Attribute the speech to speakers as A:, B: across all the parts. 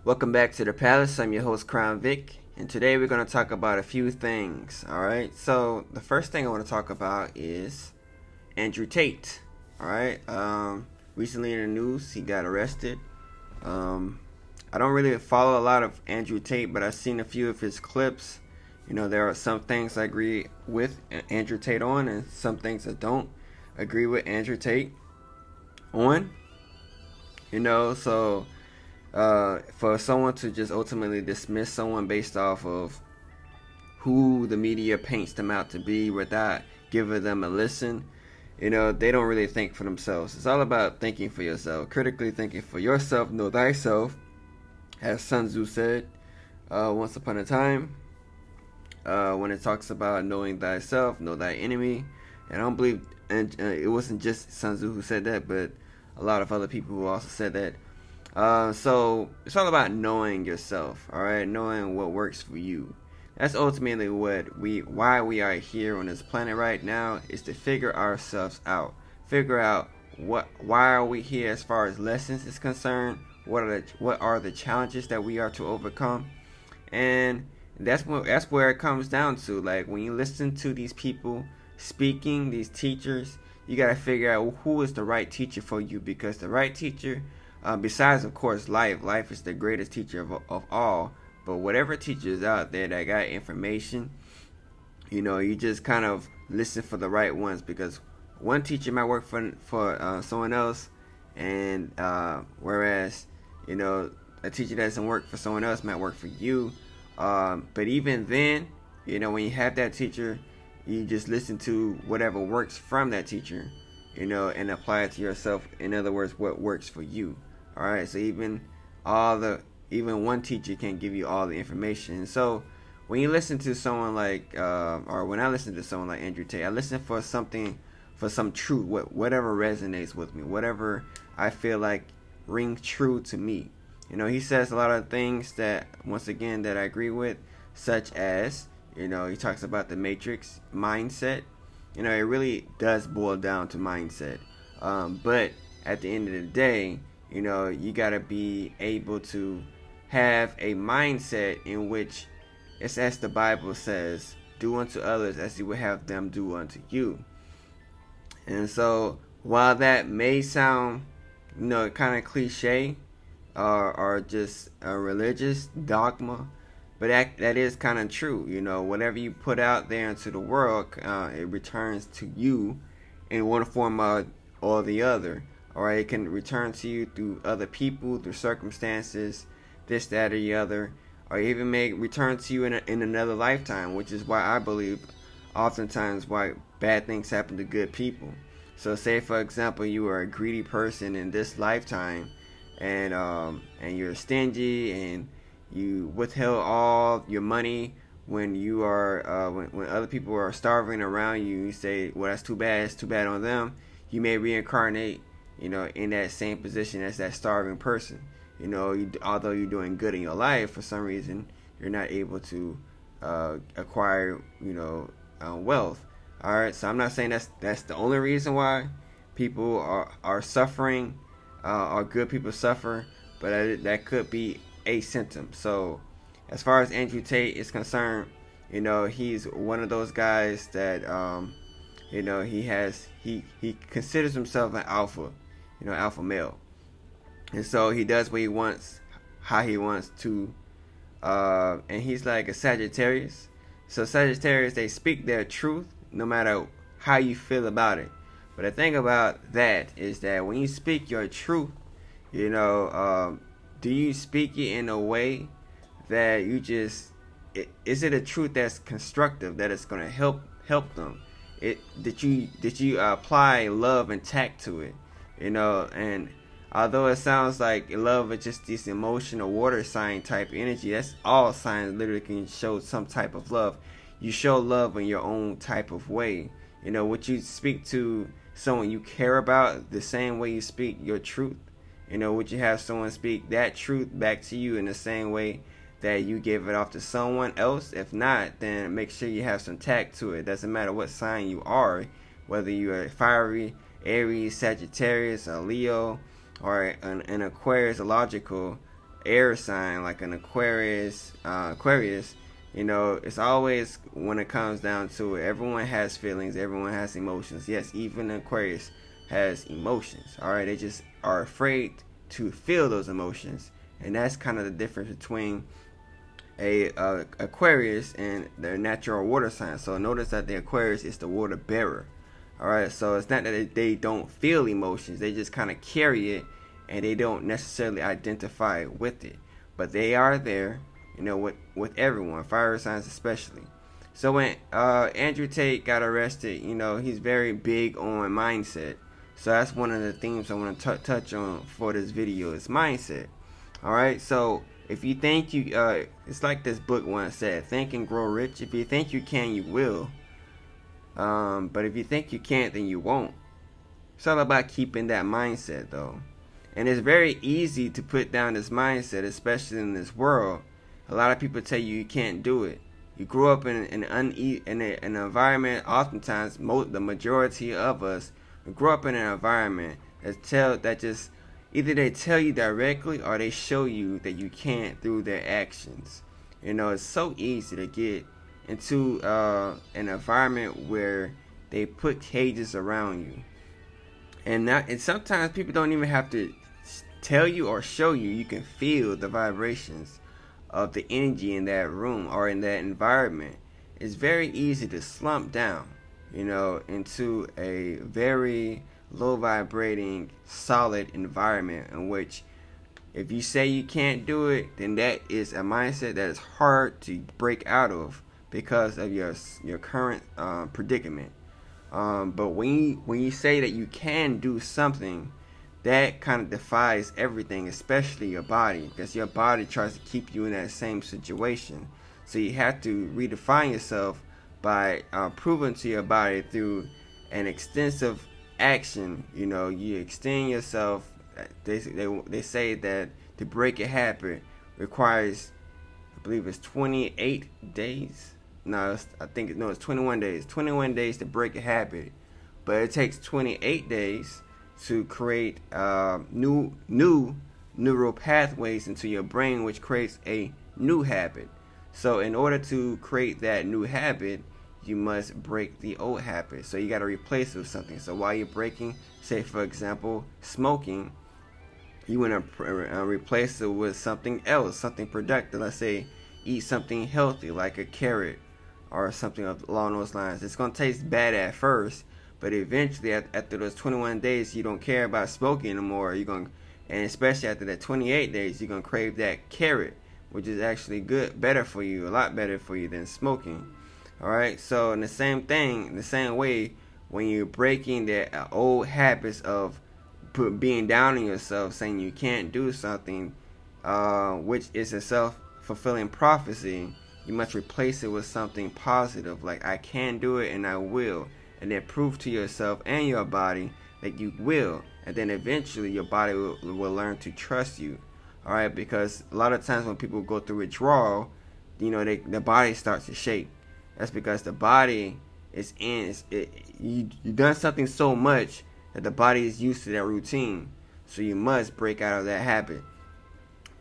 A: Welcome back to the Palace. I'm your host, Crown Vic, and today we're going to talk about a few things. All right. So the first thing I want to talk about is Andrew Tate. All right. Recently in the news, he got arrested. Um, I don't really follow a lot of Andrew Tate, but I've seen a few of his clips. You know, there are some things I agree with Andrew Tate on, and some things I don't agree with Andrew Tate on. So for someone to just ultimately dismiss someone based off of who the media paints them out to be without giving them a listen, they don't really think for themselves. It's all about thinking for yourself, critically thinking for yourself, know thyself, as Sun Tzu said once upon a time, when it talks about knowing thyself, know thy enemy. And I don't believe, and it wasn't just Sun Tzu who said that, but a lot of other people who also said that. So it's all about knowing yourself, all right, knowing what works for you. That's ultimately why we are here on this planet right now, is to figure ourselves out, figure out why are we here as far as lessons is concerned, what are the challenges that we are to overcome, and that's where it comes down to. Like, when you listen to these people speaking, these teachers, you got to figure out who is the right teacher for you, because the right teacher, besides of course life is the greatest teacher of all, but whatever teachers out there that got information, you just kind of listen for the right ones, because one teacher might work for someone else, and whereas a teacher that doesn't work for someone else might work for you. But even then, when you have that teacher, you just listen to whatever works from that teacher, and apply it to yourself. In other words, what works for you. All right. So even one teacher can't give you all the information. So when you listen to someone like, or when I listen to someone like Andrew Tate, I listen for something, for some truth, whatever resonates with me, whatever I feel like rings true to me. He says a lot of things that, once again, that I agree with, such as, he talks about the matrix mindset. It really does boil down to mindset. But at the end of the day, you got to be able to have a mindset in which it's as the Bible says, do unto others as you would have them do unto you. And so while that may sound, kind of cliche, or just a religious dogma, but that is kind of true. Whatever you put out there into the world, it returns to you in one form or the other. All right, it can return to you through other people, through circumstances, this, that, or the other, or even may return to you in another lifetime, which is why I believe oftentimes why bad things happen to good people. So say, for example, you are a greedy person in this lifetime, and you're stingy, and you withheld all your money when you are when other people are starving around you. You say, well, that's too bad, it's too bad on them. You may reincarnate in that same position as that starving person. Although you're doing good in your life, for some reason you're not able to acquire wealth. All right, so I'm not saying that's the only reason why people are suffering, or good people suffer, but that could be a symptom. So as far as Andrew Tate is concerned, he's one of those guys that he considers himself an alpha, alpha male. And so he does what he wants, how he wants to, and he's like a Sagittarius. So Sagittarius, they speak their truth no matter how you feel about it. But the thing about that is that when you speak your truth, do you speak it in a way that is it a truth that's constructive, that it's going to help them? Did you apply love and tact to it? And although it sounds like love is just this emotional water sign type energy, that's all signs literally can show some type of love. You show love in your own type of way. What you speak to someone you care about, the same way you speak your truth. Would you have someone speak that truth back to you in the same way that you give it off to someone else? If not, then make sure you have some tact to it. Doesn't matter what sign you are, whether you're fiery, Aries, Sagittarius, a Leo, or an Aquarius, a logical. air sign like an Aquarius, you know, it's always, when it comes down to it, everyone has feelings, everyone has emotions. Yes, even Aquarius has emotions. All right, they just are afraid to feel those emotions, and that's kind of the difference between a Aquarius and their natural water sign. So notice that the Aquarius is the water bearer. All right, so it's not that they don't feel emotions; they just kind of carry it, and they don't necessarily identify with it, but they are there, you know, with everyone, fire signs especially. So when Andrew Tate got arrested, you know, he's very big on mindset. So that's one of the themes I want to touch on for this video is mindset. All right, so if you think you, it's like this book once said, think and grow rich. If you think you can, you will. But if you think you can't, then you won't. It's all about keeping that mindset though. And it's very easy to put down this mindset, especially in this world. A lot of people tell you can't do it. You grew up in an environment. Oftentimes, the majority of us grow up in an environment that just either they tell you directly or they show you that you can't through their actions. You know, it's so easy to get into an environment where they put cages around you, and sometimes people don't even have to tell you or show you. You can feel the vibrations of the energy in that room or in that environment. It's very easy to slump down, you know, into a very low vibrating, solid environment in which if you say you can't do it, then that is a mindset that is hard to break out of because of your current predicament. But when you say that you can do something, that kind of defies everything, especially your body, because your body tries to keep you in that same situation. So you have to redefine yourself by proving to your body through an extensive action. You know, you extend yourself. They say that to break a habit requires, I believe it's 28 days. No, it's 21 days. 21 days to break a habit, but it takes 28 days to create new neural pathways into your brain, which creates a new habit. So in order to create that new habit, you must break the old habit. So you got to replace it with something. So while you're breaking, say for example, smoking, you want to replace it with something else, something productive. Let's say eat something healthy like a carrot or something along those lines. It's going to taste bad at first, but eventually, after those 21 days, you don't care about smoking anymore. And especially after that 28 days, you're gonna crave that carrot, which is actually better for you, a lot better for you than smoking. All right. So in the same way, when you're breaking the old habits of being down on yourself, saying you can't do something, which is a self-fulfilling prophecy, you must replace it with something positive, like I can do it and I will. And then prove to yourself and your body that you will, and then eventually your body will learn to trust you. All right, because a lot of times when people go through withdrawal, you know, the body starts to shake. That's because the body is you've done something so much that the body is used to that routine. So you must break out of that habit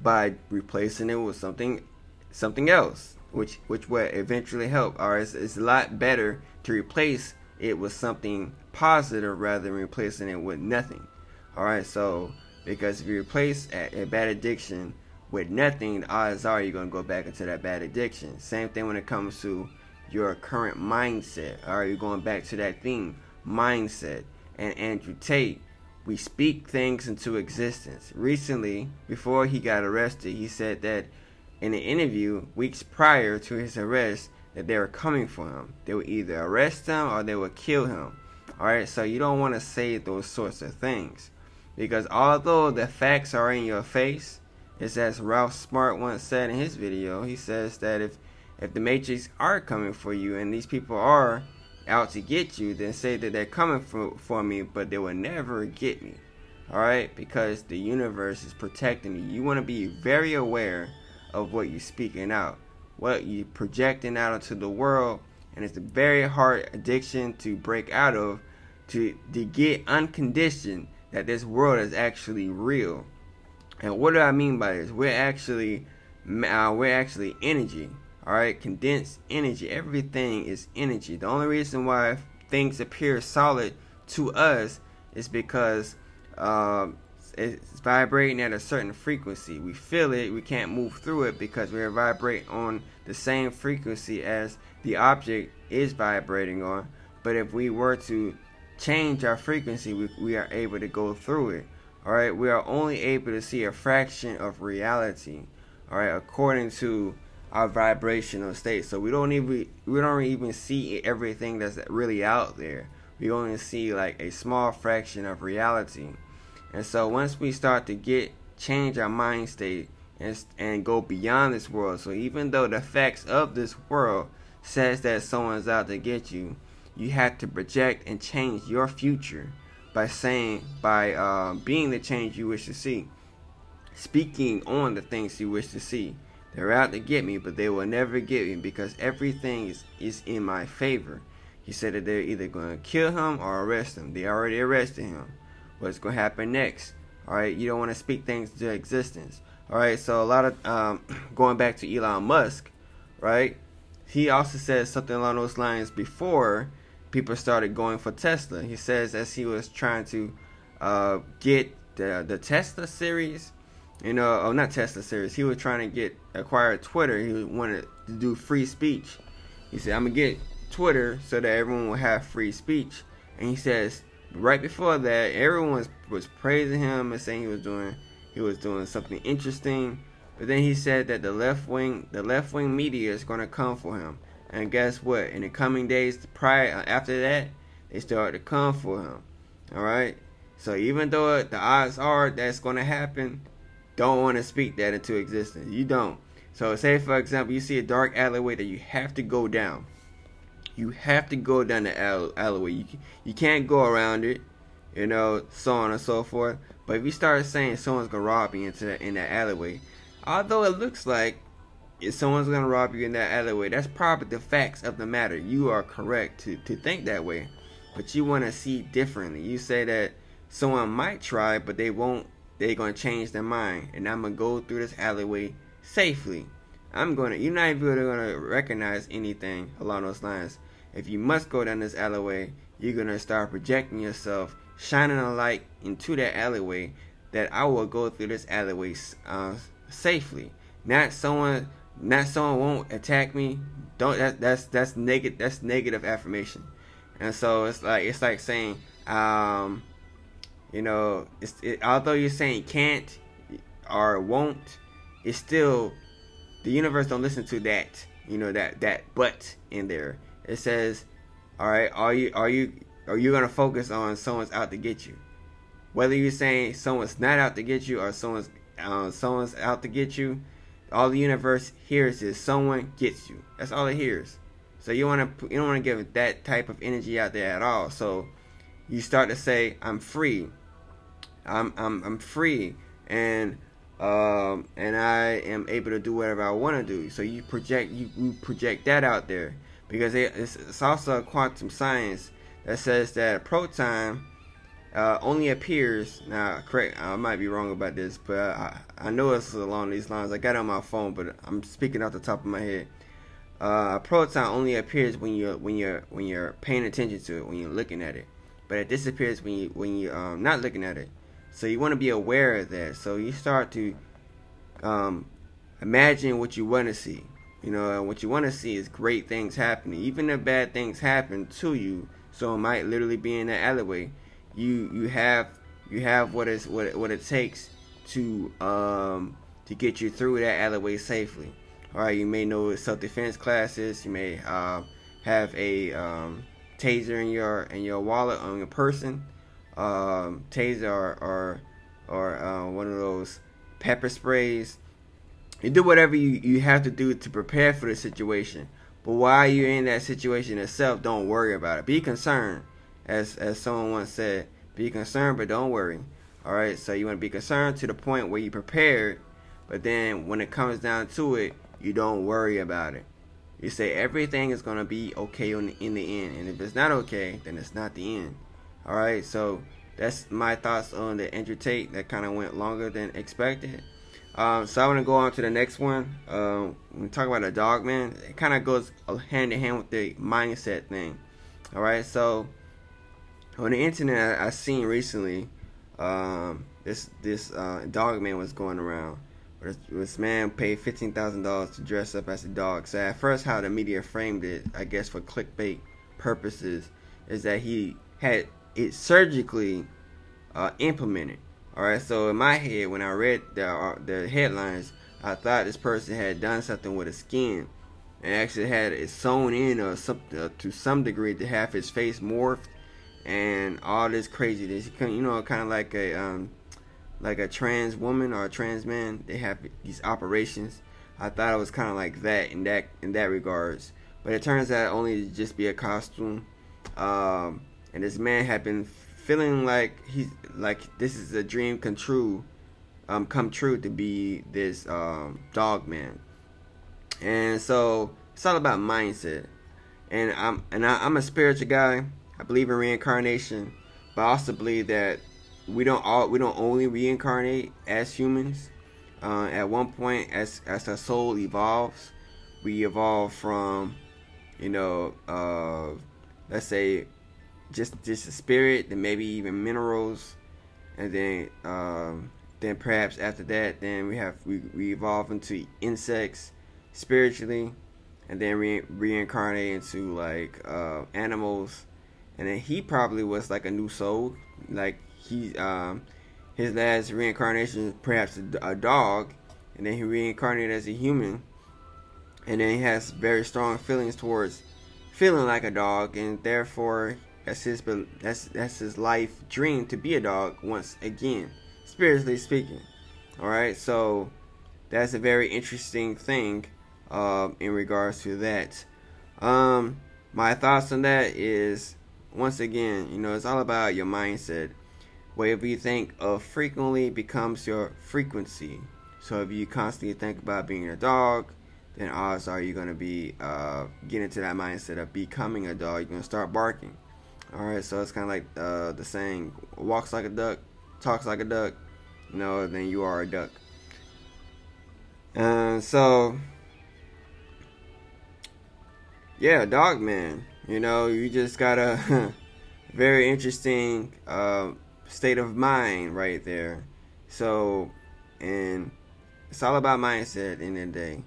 A: by replacing it with something else, which will eventually help. Or it's a lot better to replace it with something positive rather than replacing it with nothing. Alright, so because if you replace a bad addiction with nothing, the odds are you're going to go back into that bad addiction. Same thing when it comes to your current mindset. Alright, you're going back to that theme, mindset. And Andrew Tate, we speak things into existence. Recently, before he got arrested, he said that in an interview weeks prior to his arrest, that they were coming for him. They would either arrest him or they would kill him. Alright, so you don't want to say those sorts of things. Because although the facts are in your face, it's as Ralph Smart once said in his video. He says that if the Matrix are coming for you and these people are out to get you, then say that they're coming for me, but they will never get me. Alright, because the universe is protecting me. You want to be very aware of what you're speaking out, what you're projecting out into the world, and it's a very hard addiction to break out of, to get unconditioned that this world is actually real. And what do I mean by this? We're actually energy. All right, condensed energy. Everything is energy. The only reason why things appear solid to us is because it's vibrating at a certain frequency. We feel it. We can't move through it because we're vibrating on the same frequency as the object is vibrating on. But if we were to change our frequency, we are able to go through it. All right, we are only able to see a fraction of reality. All right, according to our vibrational state. So we don't even see everything that's really out there. We only see like a small fraction of reality. And so once we start to change our mind state and go beyond this world. So even though the facts of this world says that someone's out to get you, you have to project and change your future by being the change you wish to see, speaking on the things you wish to see. They're out to get me, but they will never get me because everything is in my favor. He said that they're either going to kill him or arrest him. They already arrested him. What's going to happen next? All right, you don't want to speak things into existence. All right, so a lot of going back to Elon Musk, right? He also said something along those lines before people started going for Tesla. He says as he was trying to get the Tesla series, not Tesla series. He was trying to acquire Twitter. He wanted to do free speech. He said, "I'm gonna get Twitter so that everyone will have free speech." And he says, right before that, everyone was praising him and saying he was doing something interesting. But then he said that the left wing media is gonna come for him. And guess what? In the coming days, after that, they started to come for him. All right. So even though the odds are that's gonna happen, don't want to speak that into existence. You don't. So say for example, you see a dark alleyway that you have to go down. You have to go down the alleyway. You can't go around it, so on and so forth. But if you start saying someone's gonna rob you in that alleyway, although it looks like if someone's gonna rob you in that alleyway, that's probably the facts of the matter. You are correct to think that way, but you want to see differently. You say that someone might try, but they won't. They're gonna change their mind, and I'm gonna go through this alleyway safely. You're not even gonna recognize anything along those lines. If you must go down this alleyway, you're gonna start projecting yourself, shining a light into that alleyway. That I will go through this alleyway safely. Not someone won't attack me. That's negative. That's negative affirmation. And so it's like saying, although you're saying can't or won't, it's still the universe don't listen to that. That but in there. It says, all right, are you gonna focus on someone's out to get you? Whether you're saying someone's not out to get you or someone's out to get you, all the universe hears is someone gets you. That's all it hears. So you don't want to give that type of energy out there at all. So you start to say, I'm free. I'm free, and I am able to do whatever I want to do. So you project that out there, because it's also a quantum science that says that a proton only appears. Now, correct, I might be wrong about this, but I know it's along these lines. I got it on my phone, but I'm speaking off the top of my head. A proton only appears when you're paying attention to it, when you're looking at it, but it disappears when you're not looking at it. So you want to be aware of that. So you start to imagine what you want to see. And what you want to see is great things happening, even if bad things happen to you. So it might literally be in that alleyway. You have what it takes to get you through that alleyway safely. All right, you may know self-defense classes. You may have a taser in your wallet, on your person. Taser or one of those pepper sprays. You do whatever you have to do to prepare for the situation. But while you're in that situation itself, don't worry about it. Be concerned, as someone once said. Be concerned, but don't worry. All right, so you want to be concerned to the point where you're prepared, but then when it comes down to it, you don't worry about it. You say everything is gonna be okay in the end, and if it's not okay, then it's not the end. All right, so that's my thoughts on the Andrew Tate that kind of went longer than expected. So I want to go on to the next one. When we talk about a dog man, it kind of goes hand in hand with the mindset thing. All right, so on the internet, I seen recently this dog man was going around. This man paid $15,000 to dress up as a dog. So at first, how the media framed it, I guess for clickbait purposes, is that he had it surgically implemented. All right, so in my head, when I read the headlines, I thought this person had done something with his skin and actually had it sewn in or something to some degree to have his face morphed and all this craziness. You know, kind of like a trans woman or a trans man. They have these operations. I thought it was kind of like that in that regards, but it turns out only to just be a costume. And this man had been feeling like this is a dream come true to be this dog man. And so it's all about mindset. And I'm a spiritual guy. I believe in reincarnation, but I also believe that we don't only reincarnate as humans. At one point, as our soul evolves, we evolve from, let's say, just a spirit, then maybe even minerals, and then perhaps after that, then we evolve into insects spiritually, and then reincarnate into like animals, and then he probably was like a new soul, like his last reincarnation perhaps a dog, and then he reincarnated as a human, and then he has very strong feelings towards feeling like a dog, and therefore that's his life dream to be a dog once again, spiritually speaking. All right, so that's a very interesting thing in regards to that. My thoughts on that is, once again, it's all about your mindset. Whatever you think of frequently becomes your frequency. So if you constantly think about being a dog, then odds are you're going to be getting into that mindset of becoming a dog. You're going to start barking. All right, so it's kind of like the saying, walks like a duck, talks like a duck, then you are a duck. So, yeah, dog man, you just got a very interesting state of mind right there. So, and it's all about mindset at the end of the day.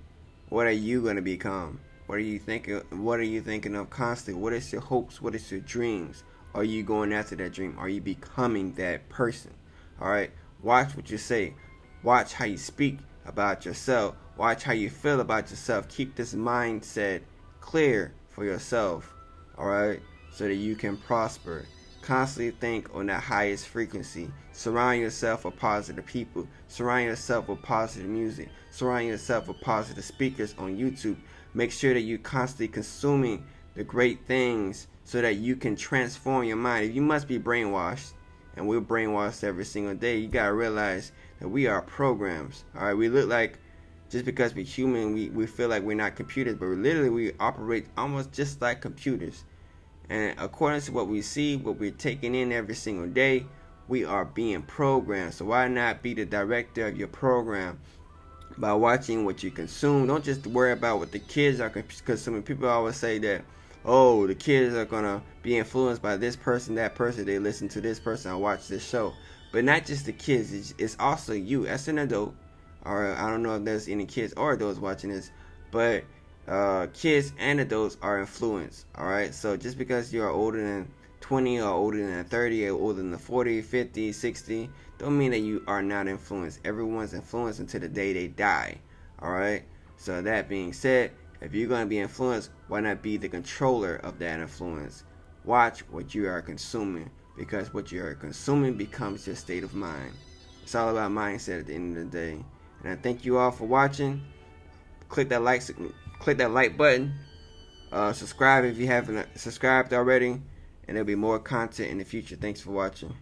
A: What are you going to become? What are you thinking of constantly? What is your hopes? What is your dreams? Are you going after that dream? Are you becoming that person? All right. Watch what you say. Watch how you speak about yourself. Watch how you feel about yourself. Keep this mindset clear for yourself. All right. So that you can prosper. Constantly think on that highest frequency. Surround yourself with positive people. Surround yourself with positive music. Surround yourself with positive speakers on YouTube. Make sure that you're constantly consuming the great things so that you can transform your mind. If you must be brainwashed, and we're brainwashed every single day, you gotta realize that we are programs. All right, we look like, just because we're human, we feel like we're not computers, but literally we operate almost just like computers. And according to what we see, what we're taking in every single day, we are being programmed. So why not be the director of your program by watching what you consume? Don't just worry about what the kids are consuming. People always say that, oh, the kids are going to be influenced by this person, that person. They listen to this person or watch this show. But not just the kids. It's also you as an adult. Or I don't know if there's any kids or adults watching this. But kids and adults are influenced. All right. So just because you are older than 20 or older than 30 or older than 40, 50, 60, don't mean that you are not influenced. Everyone's influenced until the day they die. All right. So that being said, if you're going to be influenced, why not be the controller of that influence? Watch what you are consuming, because what you are consuming becomes your state of mind. It's all about mindset at the end of the day. And I thank you all for watching. Click that like button. Subscribe if you haven't subscribed already. And there'll be more content in the future. Thanks for watching.